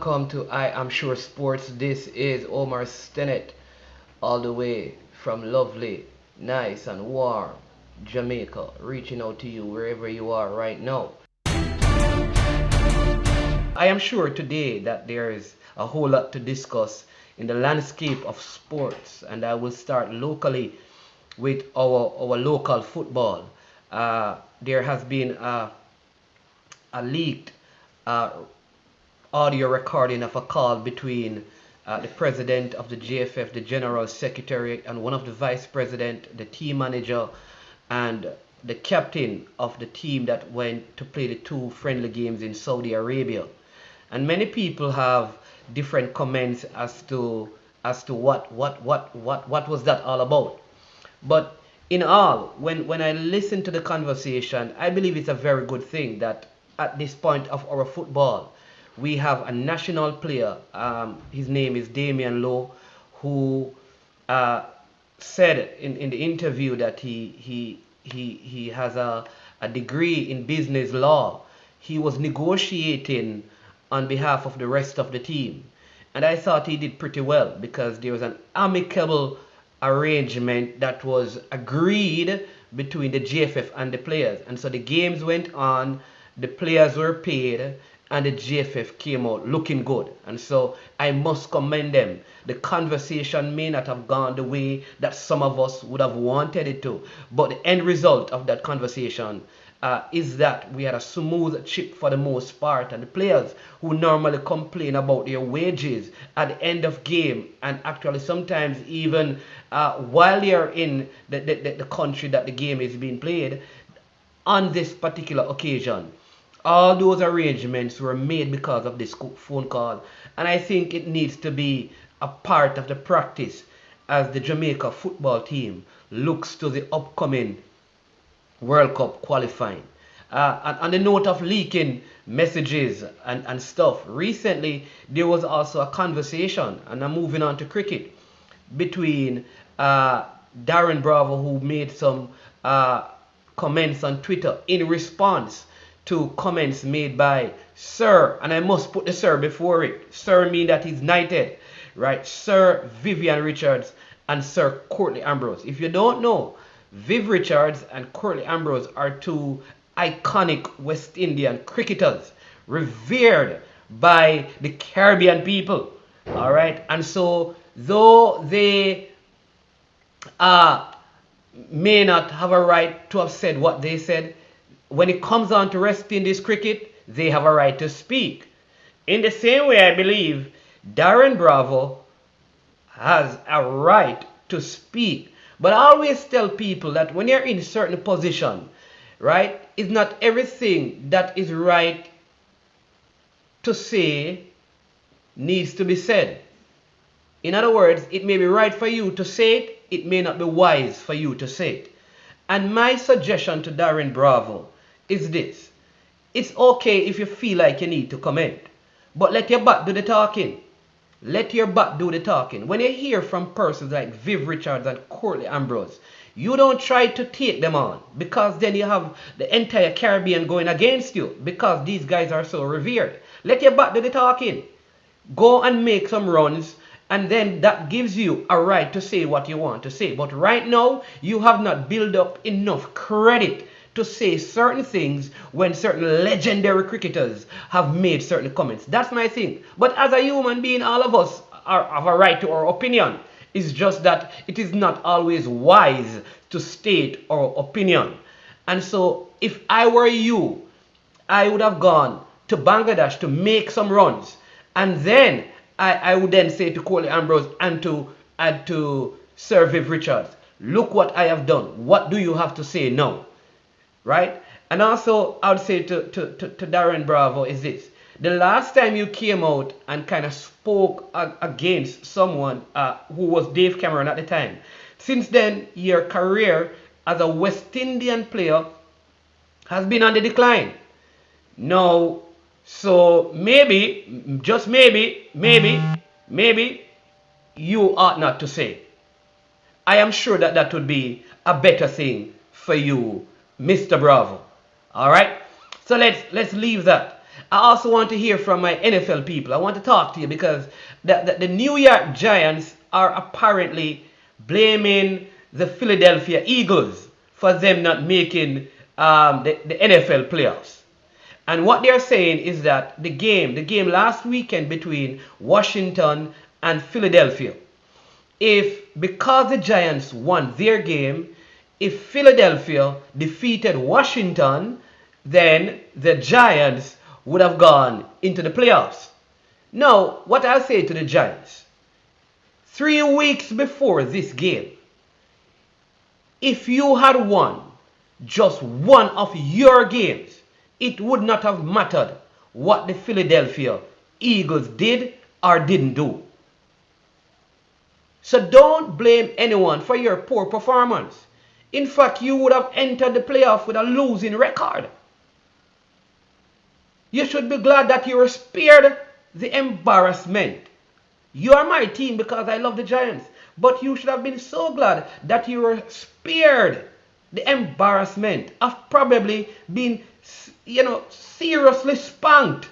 welcome to I Am Sure Sports. This is Omar Stennett, all the way from lovely, nice, and warm Jamaica, reaching out to you wherever you are right now. I am sure today that there is a whole lot to discuss in the landscape of sports, and I will start locally with our local football. There has been a leaked uh, audio recording of a call between the president of the GFF, the general secretary, and one of the vice president, the team manager, and the captain of the team that went to play the two friendly games in Saudi Arabia. And many people have different comments as to what was that all about. But in all, when I listen to the conversation, I believe it's a very good thing that at this point of our football, we have a national player. His name is Damian Lowe, who uh, said in the interview that he has a degree in business law. He was negotiating on behalf of the rest of the team. And I thought he did pretty well because there was an amicable arrangement that was agreed between the GFF and the players. And so the games went on, the players were paid, and the GFF came out looking good. And so I must commend them. The conversation may not have gone the way that some of us would have wanted it to, but the end result of that conversation is that we had a smooth chip for the most part, and the players who normally complain about their wages at the end of game, and actually sometimes even while they are in the country that the game is being played, on this particular occasion, all those arrangements were made because of this phone call. And I think it needs to be a part of the practice as the Jamaica football team looks to the upcoming World Cup qualifying. And on the note of leaking messages and stuff, recently there was also a conversation, and I'm moving on to cricket, between Darren Bravo, who made some comments on Twitter in response to comments made by Sir, and I must put the Sir before it. Sir mean that he's knighted, right? Sir Vivian Richards and Sir Courtney Ambrose. If you don't know, Viv Richards and Courtney Ambrose are two iconic West Indian cricketers, revered by the Caribbean people. All right, and so though they may not have a right to have said what they said, when it comes on to West Indies cricket, they have a right to speak. In the same way, I believe Darren Bravo has a right to speak. But I always tell people that when you're in a certain position, right, it's not everything that is right to say needs to be said. In other words, it may be right for you to say it, it may not be wise for you to say it. And my suggestion to Darren Bravo is this: it's okay if you feel like you need to comment, but let your butt do the talking. Let your butt do the talking. When you hear from persons like Viv Richards and Courtney Ambrose, you don't try to take them on, because then you have the entire Caribbean going against you because these guys are so revered. Let your butt do the talking. Go and make some runs, and then that gives you a right to say what you want to say. But right now, you have not built up enough credit to say certain things when certain legendary cricketers have made certain comments. That's my thing. But as a human being, all of us have a right to our opinion. It's just that it is not always wise to state our opinion. And so if I were you, I would have gone to Bangladesh to make some runs, and then I would then say to Courtney Ambrose and to Sir Viv Richards, look what I have done. What do you have to say now? Right? And also, I would say to Darren Bravo is this: the last time you came out and kind of spoke against someone who was Dave Cameron at the time, since then your career as a West Indian player has been on the decline. Now, so maybe, just maybe, you ought not to say. I am sure that that would be a better thing for you, Mr. Bravo. All right? So let's leave that. I also want to hear from my NFL people. I want to talk to you because the New York Giants are apparently blaming the Philadelphia Eagles for them not making the NFL playoffs. And what they're saying is that the game last weekend between Washington and Philadelphia, if because the Giants won their game, if Philadelphia defeated Washington, then the Giants would have gone into the playoffs. Now, what I'll say to the Giants, 3 weeks before this game, if you had won just one of your games, it would not have mattered what the Philadelphia Eagles did or didn't do. So don't blame anyone for your poor performance. In fact, you would have entered the playoff with a losing record. You should be glad that you were spared the embarrassment. You are my team because I love the Giants. But you should have been so glad that you were spared the embarrassment of probably being, seriously spanked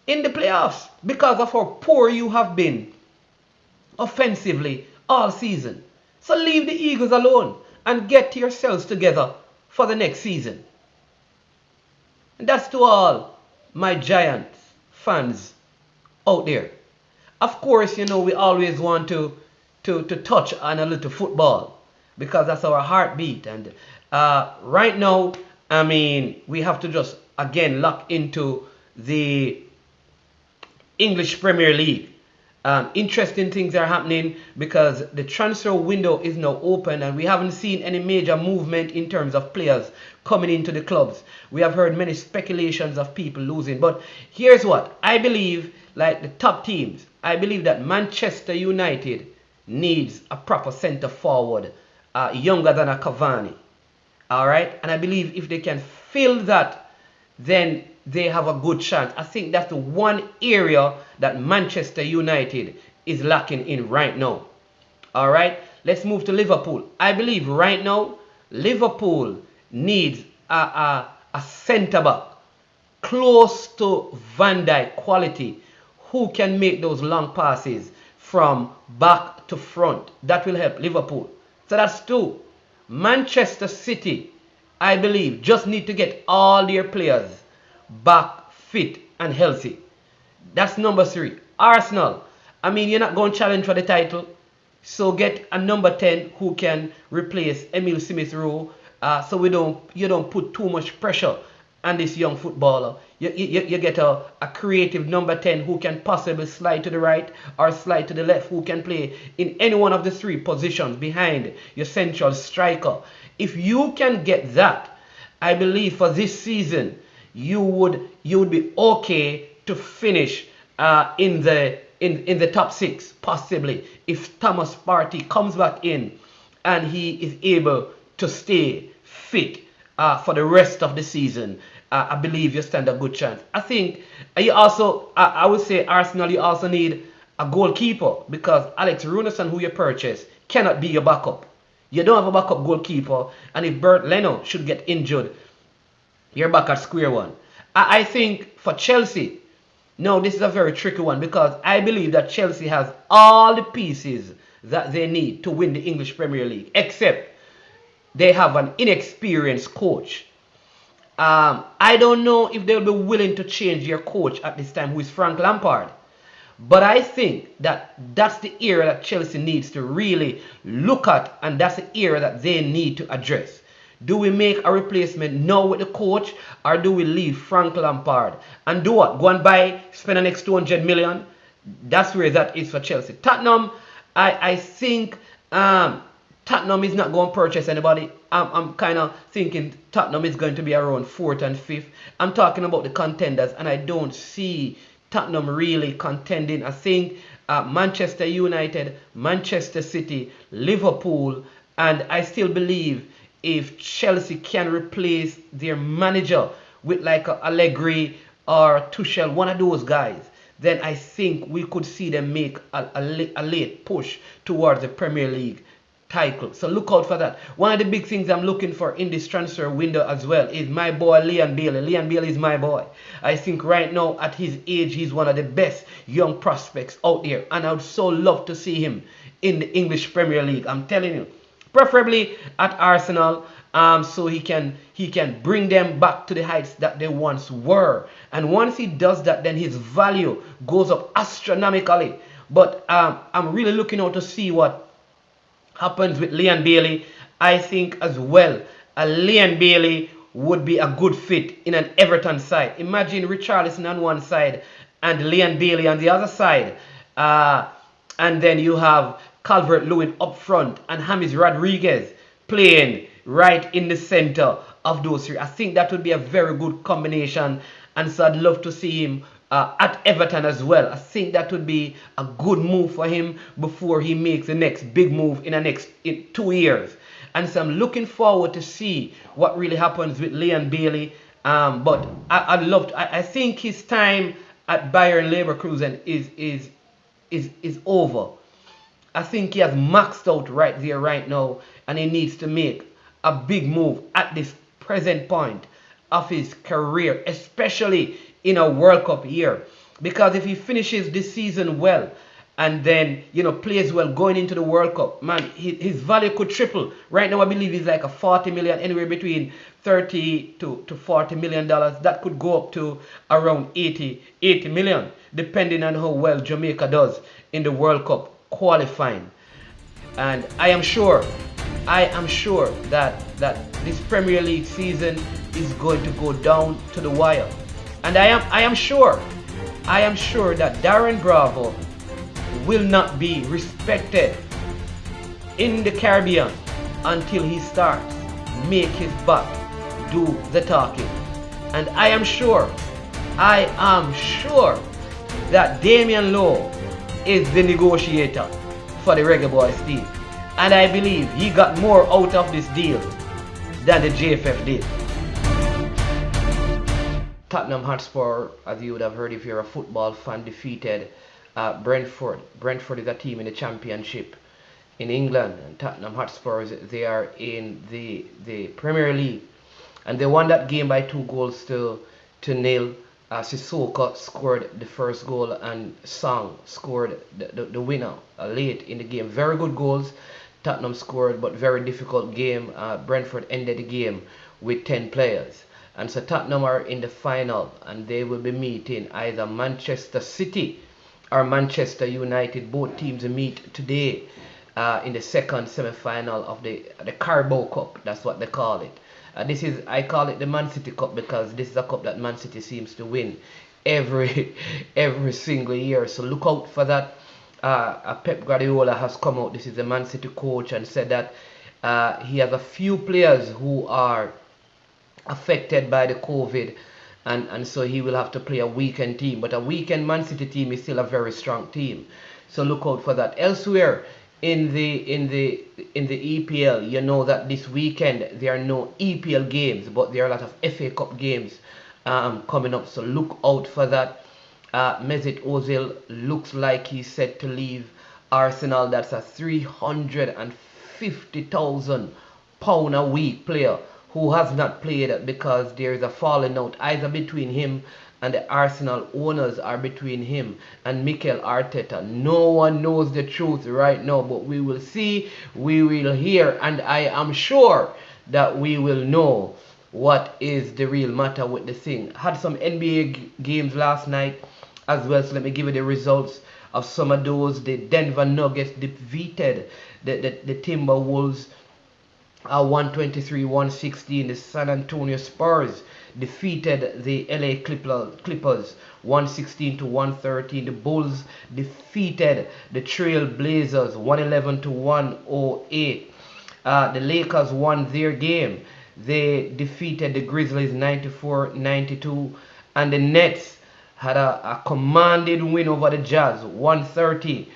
in the playoffs because of how poor you have been offensively all season. So leave the Eagles alone and get yourselves together for the next season. And that's to all my Giants fans out there. Of course, we always want to touch on a little football because that's our heartbeat. And right now, we have to just again lock into the English Premier League. Interesting things are happening because the transfer window is now open and we haven't seen any major movement in terms of players coming into the clubs. We have heard many speculations of people losing, but here's what I believe, like the top teams, I believe that Manchester United needs a proper centre forward, younger than a Cavani. Alright, and I believe if they can fill that, then they have a good chance. I think that's the one area that Manchester United is lacking in right now. Alright, let's move to Liverpool. I believe right now Liverpool needs a centre back close to Van Dijk quality who can make those long passes from back to front. That will help Liverpool. So that's two. Manchester City, I believe, just need to get all their players back fit and healthy. That's number three. Arsenal, you're not going to challenge for the title, so get a number 10 who can replace Emile Smith Rowe, so you don't put too much pressure on this young footballer. You get a creative number 10 who can possibly slide to the right or slide to the left, who can play in any one of the three positions behind your central striker. If you can get that, I believe for this season you would be okay to finish in the top six, possibly, if Thomas Partey comes back in and he is able to stay fit for the rest of the season. I believe you stand a good chance. I think you also, I would say Arsenal, you also need a goalkeeper because Alex Runarsson, who you purchased, cannot be your backup. You don't have a backup goalkeeper, and if Bert Leno should get injured, you're back at square one. I think for Chelsea, no, this is a very tricky one because I believe that Chelsea has all the pieces that they need to win the English Premier League, except they have an inexperienced coach. I don't know if they'll be willing to change their coach at this time, who is Frank Lampard. But I think that that's the area that Chelsea needs to really look at, and that's the area that they need to address. Do we make a replacement now with the coach, or do we leave Frank Lampard and do what? Go and spend the next 200 million? That's where that is for Chelsea. Tottenham, I think Tottenham is not going to purchase anybody. I'm kind of thinking Tottenham is going to be around 4th and 5th. I'm talking about the contenders, and I don't see Tottenham really contending. I think Manchester United, Manchester City, Liverpool, and I still believe if Chelsea can replace their manager with like a Allegri or Tuchel, one of those guys, then I think we could see them make a late push towards the Premier League title. So look out for that. One of the big things I'm looking for in this transfer window as well is my boy Leon Bailey. Leon Bailey is my boy. I think right now at his age he's one of the best young prospects out there, and I would so love to see him in the English Premier League. I'm telling you, preferably at Arsenal, so he can bring them back to the heights that they once were. And once he does that, then his value goes up astronomically. But I'm really looking out to see what happens with Leon Bailey. I think as well, a Leon Bailey would be a good fit in an Everton side. Imagine Richarlison on one side and Leon Bailey on the other side. And then you have Calvert-Lewin up front and James Rodriguez playing right in the center of those three. I think that would be a very good combination, and so I'd love to see him at Everton as well. I think that would be a good move for him before he makes the next big move in the next 2 years. And so I'm looking forward to see what really happens with Leon Bailey. But I think his time at Bayern Leverkusen is over. I think he has maxed out right there right now, and he needs to make a big move at this present point of his career, especially in a World Cup year. Because if he finishes this season well and then plays well going into the World Cup, man, his value could triple. Right now I believe he's like a 40 million, anywhere between 30 to 40 million dollars. That could go up to around 80 million, depending on how well Jamaica does in the World Cup qualifying. And I am sure that this Premier League season is going to go down to the wire. And I am sure that Darren Bravo will not be respected in the Caribbean until he starts make his butt do the talking. And I am sure that Damian Lowe is the negotiator for the Reggae Boys team. And I believe he got more out of this deal than the JFF did. Tottenham Hotspur, as you would have heard if you're a football fan, defeated Brentford. Brentford is a team in the Championship in England, and Tottenham Hotspurs, they are in the Premier League, and they won that game by 2 goals to nil. Sissoko scored the first goal and Song scored the winner late in the game. Very good goals Tottenham scored, but very difficult game. Brentford ended the game with 10 players. And so Tottenham are in the final, and they will be meeting either Manchester City or Manchester United. Both teams meet today in the second semi-final of the Carabao Cup. That's what they call it. I call it the Man City Cup because this is a cup that Man City seems to win every single year. So look out for that. Pep Guardiola has come out. This is the Man City coach, and said that he has a few players who are affected by the COVID, and so he will have to play a weekend team. But a weekend Man City team is still a very strong team. So look out for that. Elsewhere in the EPL, you know that this weekend there are no EPL games, but there are a lot of FA Cup games coming up. So look out for that. Mesut Ozil looks like he's set to leave Arsenal. That's a £350,000 a week player who has not played because there is a falling out either between him and the Arsenal owners or between him and Mikel Arteta. No one knows the truth right now, but we will see, we will hear, and I am sure that we will know what is the real matter with the thing. Had some NBA games last night as well, so let me give you the results of some of those. The Denver Nuggets defeated the Timberwolves 123-116. The San Antonio Spurs defeated the LA Clippers 116-113. The Bulls defeated the Trail Blazers 111-108. The Lakers won their game. They defeated the Grizzlies 94-92, and the Nets had a commanding win over the Jazz 130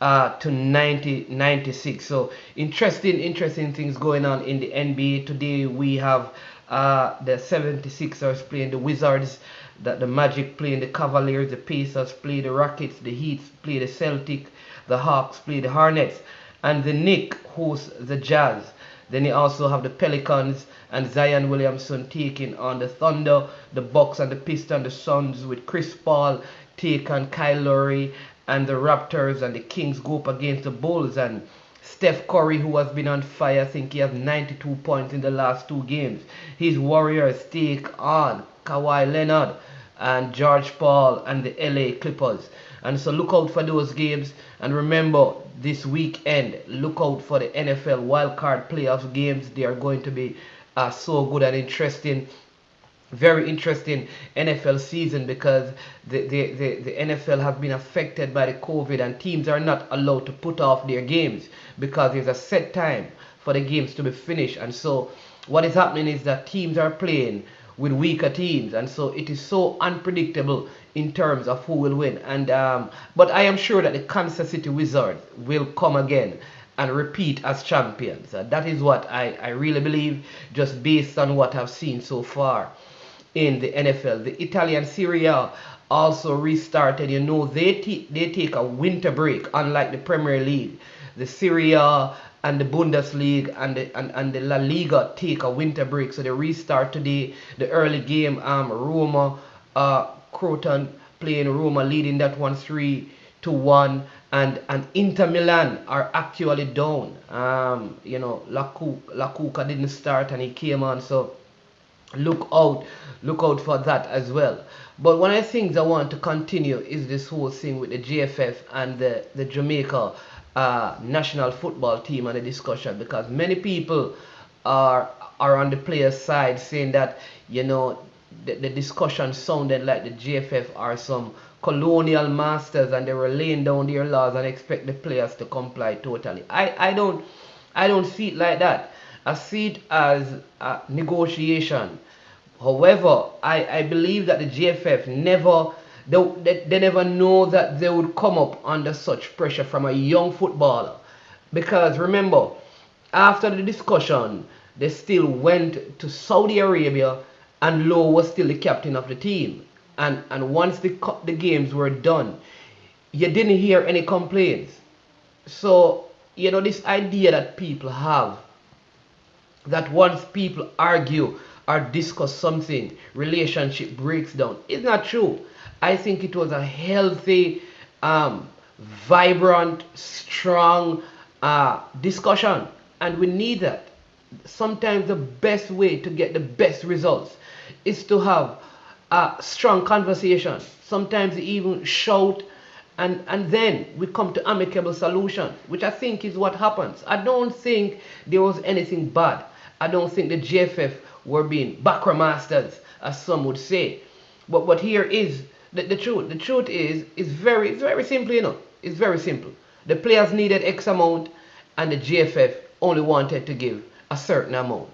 to 96. So interesting things going on in the NBA today. We have the 76ers playing the Wizards, the Magic playing the Cavaliers, the Pacers play the Rockets, the Heat play the Celtics, the Hawks play the Hornets, and the Knicks, who's the Jazz. Then you also have the Pelicans and Zion Williamson taking on the Thunder, the Bucks and the Pistons, the Suns with Chris Paul take on Kyle Lowry, and the Raptors and the Kings go up against the Bulls, and Steph Curry, who has been on fire, I think he has 92 points in the last 2 games. His Warriors take on Kawhi Leonard and George Paul and the LA Clippers. And so look out for those games. And remember, this weekend, look out for the NFL wildcard playoff games. They are going to be so good and interesting. Very interesting NFL season, because the NFL has been affected by the COVID, and teams are not allowed to put off their games because there's a set time for the games to be finished. And so what is happening is that teams are playing with weaker teams, and so it is so unpredictable in terms of who will win. And but I am sure that the Kansas City Wizards will come again and repeat as champions. That is what I really believe, just based on what I've seen so far in the NFL. The Italian Serie A also restarted. You know, they take a winter break, unlike the Premier League. The Serie A and the Bundesliga and the La Liga take a winter break, so they restart today. The early game, Roma, Croton playing Roma, leading that one 3-1, and Inter Milan are actually down. You know, Lacuca didn't start and he came on, so look out for that as well. But one of the things I want to continue is this whole thing with the JFF and the Jamaica national football team and the discussion, because many people are on the players' side saying that, you know, the discussion sounded like the JFF are some colonial masters and they were laying down their laws and expect the players to comply totally. I don't see it like that. I see it as a negotiation. However, I believe that the GFF they never know that they would come up under such pressure from a young footballer. Because remember, after the discussion, they still went to Saudi Arabia, and Lowe was still the captain of the team. And once the games were done, you didn't hear any complaints. So, you know, this idea that people have, that once people argue or discuss something, relationship breaks down, is not true. I think it was a healthy, vibrant, strong discussion, and we need that. Sometimes the best way to get the best results is to have a strong conversation. Sometimes even shout, and then we come to amicable solutions, which I think is what happens. I don't think there was anything bad. I don't think the JFF were being backroom masters, as some would say. But here is the truth. The truth is very simple, you know. It's very simple. The players needed X amount, and the JFF only wanted to give a certain amount.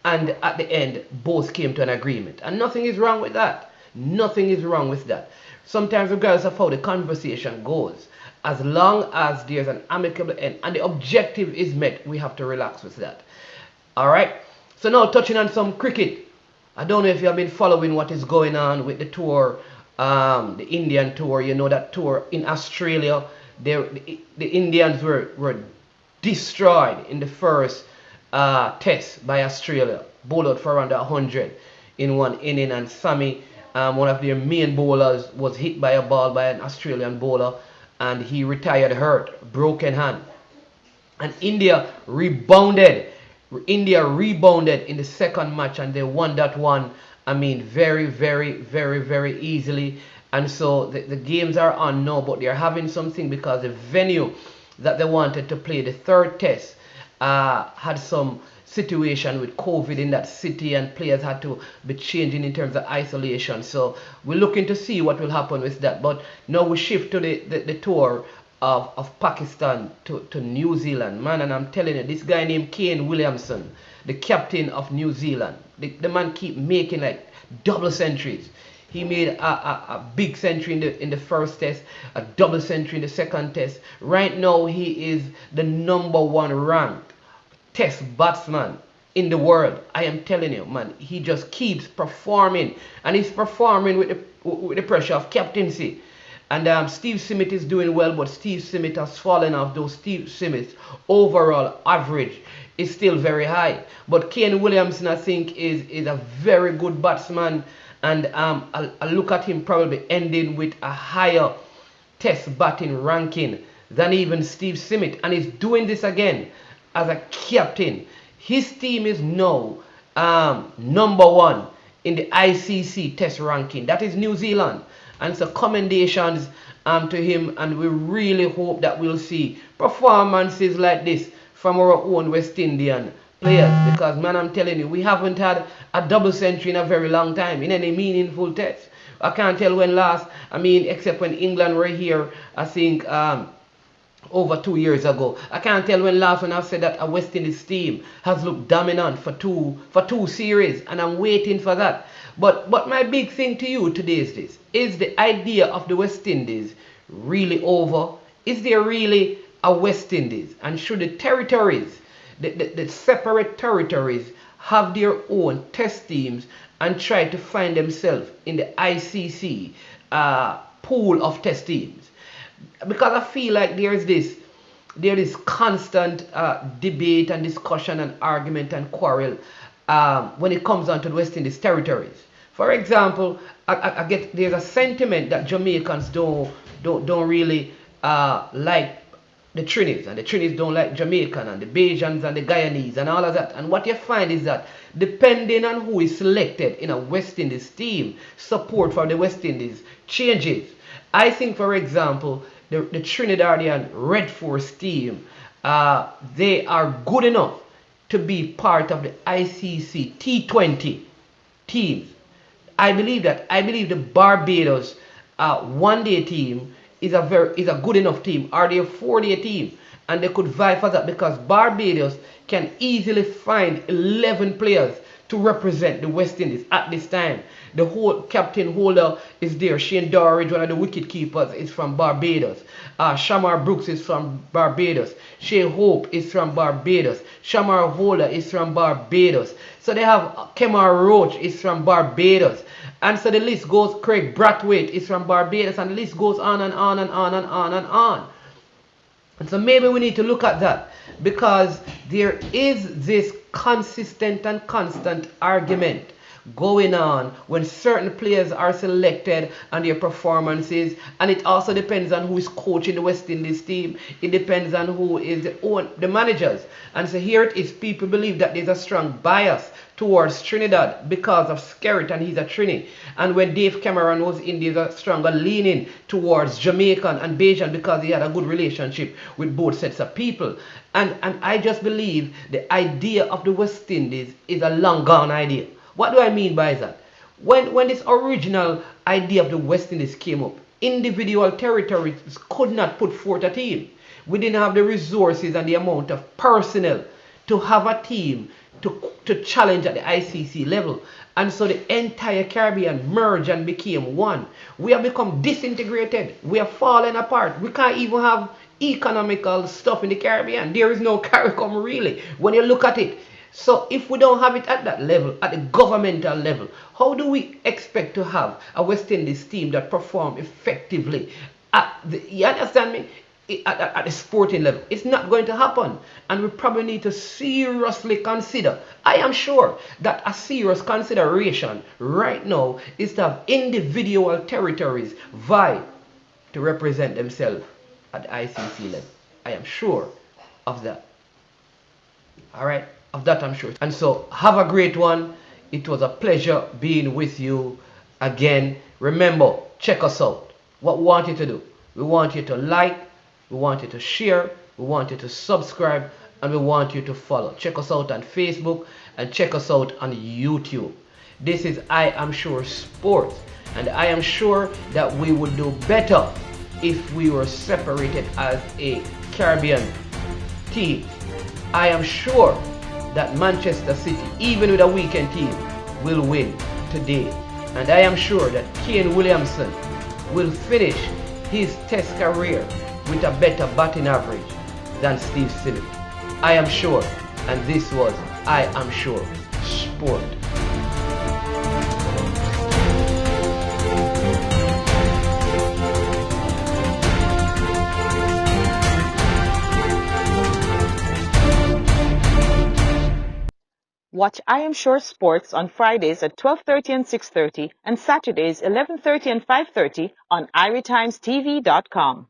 And at the end, both came to an agreement. And nothing is wrong with that. Nothing is wrong with that. Sometimes, regardless of how the conversation goes, as long as there's an amicable end and the objective is met, we have to relax with that. Alright? So now touching on some cricket. I don't know if you have been following what is going on with the tour, the Indian tour. You know, that tour in Australia, the Indians were destroyed in the first test by Australia. Bowled out for around 100 in one inning, and Sammy, one of their main bowlers, was hit by a ball by an Australian bowler, and he retired hurt, broken hand. And India rebounded in the second match, and they won that one, I mean, very easily. And so the games are on now, but they're having something because the venue that they wanted to play the third test had some situation with COVID in that city, and players had to be changing in terms of isolation. So we're looking to see what will happen with that. But now we shift to the tour of Pakistan to New Zealand, man. And I'm telling you, this guy named Kane Williamson, the captain of New Zealand, the man keep making like double centuries. He made a big century in the first test, a double century in the second test. Right now, he is the #1 ranked test batsman in the world. I am telling you, man, he just keeps performing, and he's performing with the pressure of captaincy. And Steve Smith is doing well, but Steve Smith has fallen off. Though Steve Smith's overall average is still very high. But Kane Williamson, I think, is a very good batsman. And I look at him probably ending with a higher test batting ranking than even Steve Smith. And he's doing this again as a captain. His team is now #1 in the ICC test ranking. That is New Zealand. And so commendations to him, and we really hope that we'll see performances like this from our own West Indian players, because man, I'm telling you, we haven't had a double century in a very long time in any meaningful test. I can't tell when last, except when England were here, I think over 2 years ago. I can't tell when last when I've said that a West Indies team has looked dominant for two series, and I'm waiting for that. But my big thing to you today is this: is the idea of the West Indies really over? Is there really a West Indies? And should the territories, the separate territories, have their own test teams and try to find themselves in the ICC pool of test teams? Because I feel like there is constant debate and discussion and argument and quarrel when it comes down to the West Indies territories. For example, I get there's a sentiment that Jamaicans don't really like the Trinis, and the Trinis don't like Jamaican, and the Bajans and the Guyanese and all of that. And what you find is that depending on who is selected in a West Indies team, support for the West Indies changes. I think, for example, the Trinidadian Red Force team, they are good enough to be part of the ICC T20 teams. I believe that. I believe the Barbados one-day team is a good enough team, or their 4-day team, and they could vie for that, because Barbados can easily find 11 players to represent the West Indies at this time. The whole captain holder is there. Shane Dorridge, one of the wicket keepers, is from Barbados. Shamar Brooks is from Barbados. Shea Hope is from Barbados. Shamar Holder is from Barbados. So they have Kemar Roach is from Barbados. And so the list goes. Craig Brathwaite is from Barbados, and the list goes on and on and on and on and on. And so maybe we need to look at that, because there is this consistent and constant argument going on when certain players are selected and their performances, and it also depends on who is coaching the West Indies team. It depends on who is the managers. And so here it is, people believe that there's a strong bias towards Trinidad because of Skerritt, and he's a Trini. And when Dave Cameron was in, there's a stronger leaning towards Jamaican and Bajan because he had a good relationship with both sets of people. And I just believe the idea of the West Indies is a long gone idea. What do I mean by that? When this original idea of the West Indies came up, individual territories could not put forth a team. We didn't have the resources and the amount of personnel to have a team to challenge at the ICC level. And so the entire Caribbean merged and became one. We have become disintegrated. We are falling apart. We can't even have economical stuff in the Caribbean. There is no CARICOM really, when you look at it. So if we don't have it at that level, at the governmental level, how do we expect to have a West Indies team that perform effectively you understand me? At the sporting level? It's not going to happen, and we probably need to seriously consider. I am sure that a serious consideration right now is to have individual territories vie to represent themselves at the ICC level. I am sure of that. All right, of that I'm sure. And so have a great one. It was a pleasure being with you again. Remember, check us out. What we want you to do, we want you to like, we want you to share, we want you to subscribe, and we want you to follow. Check us out on Facebook and check us out on YouTube. This is I Am Sure Sports, and I am sure that we would do better if we were separated as a Caribbean team. I am sure that Manchester City, even with a weekend team, will win today. And I am sure that Kane Williamson will finish his test career with a better batting average than Steve Smith. I am sure, and this was I Am Sure Sport. Watch I Am Sure Sports on Fridays at 12:30 and 6:30 and Saturdays 11:30 and 5:30 on iritimestv.com.